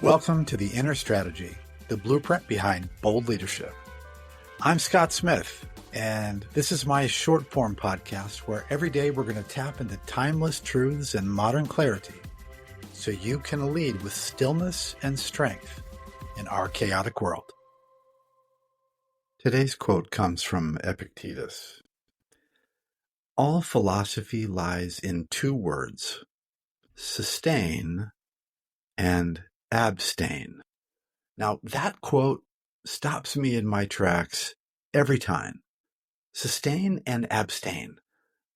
Welcome to The Inner Strategy, the blueprint behind bold leadership. I'm Scott Smith, and this is my short-form podcast where every day we're going to tap into timeless truths and modern clarity so you can lead with stillness and strength in our chaotic world. Today's quote comes from Epictetus. All philosophy lies in two words, sustain and abstain. Now, that quote stops me in my tracks every time. Sustain and abstain.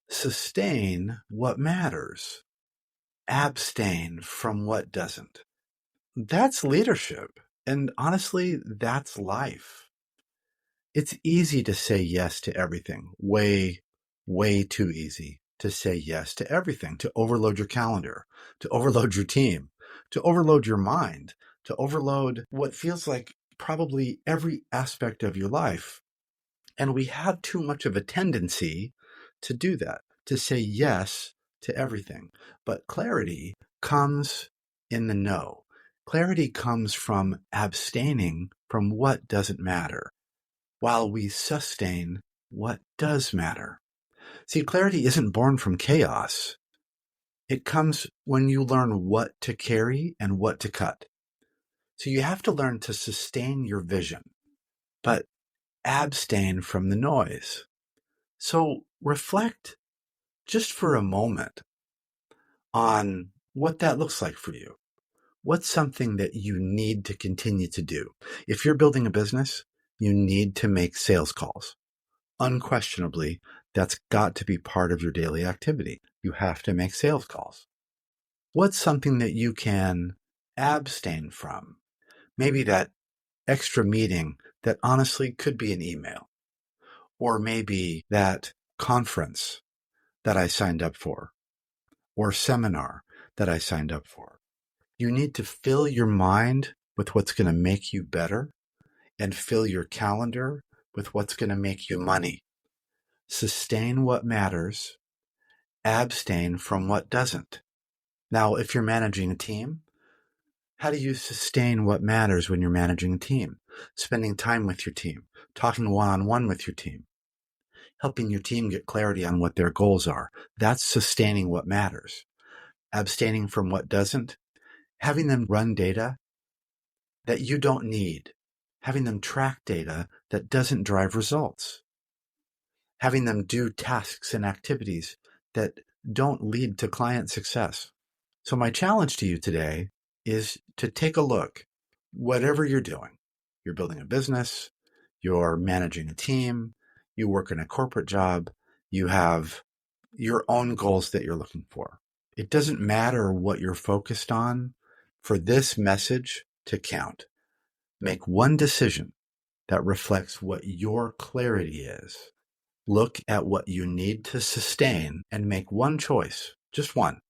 Sustain what matters. Abstain from what doesn't. That's leadership. And honestly, that's life. It's easy to say yes to everything. Way too easy to say yes to everything, to overload your calendar, to overload your team, to overload your mind, to overload what feels like probably every aspect of your life. And we have too much of a tendency to do that, to say yes to everything. But clarity comes in the no. Clarity comes from abstaining from what doesn't matter, while we sustain what does matter. See, clarity isn't born from chaos. It comes when you learn what to carry and what to cut. So you have to learn to sustain your vision, but abstain from the noise. So reflect just for a moment on what that looks like for you. What's something that you need to continue to do? If you're building a business, you need to make sales calls. Unquestionably, that's got to be part of your daily activity. You have to make sales calls. What's something that you can abstain from? Maybe that extra meeting that honestly could be an email, or maybe that conference that I signed up for, or seminar that I signed up for. You need to fill your mind with what's going to make you better and fill your calendar with what's going to make you money. Sustain what matters, abstain from what doesn't. Now, if you're managing a team, how do you sustain what matters when you're managing a team? Spending time with your team, talking one-on-one with your team, helping your team get clarity on what their goals are. That's sustaining what matters. Abstaining from what doesn't, having them run data that you don't need, having them track data that doesn't drive results, having them do tasks and activities that don't lead to client success. So my challenge to you today is to take a look, whatever you're doing. You're building a business, you're managing a team, you work in a corporate job, you have your own goals that you're looking for. It doesn't matter what you're focused on for this message to count. Make one decision that reflects what your clarity is. Look at what you need to sustain and make one choice, just one,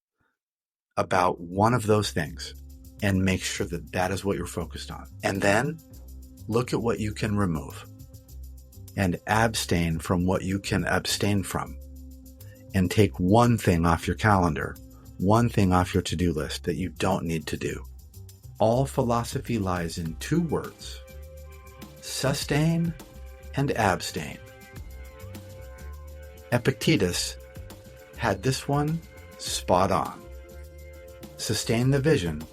about one of those things, and make sure that that is what you're focused on. And then look at what you can remove and abstain from what you can abstain from, and take one thing off your calendar, one thing off your to-do list that you don't need to do. All philosophy lies in two words, sustain and abstain. Epictetus had this one spot on. Sustain the vision,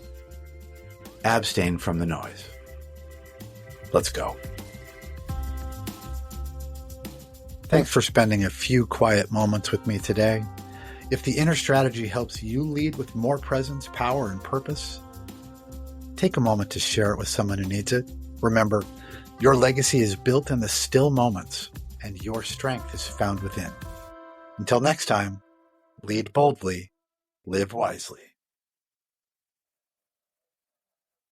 abstain from the noise. Let's go. Thanks for spending a few quiet moments with me today. If the inner strategy helps you lead with more presence, power, and purpose, take a moment to share it with someone who needs it. Remember, your legacy is built in the still moments, and your strength is found within. Until next time, lead boldly, live wisely.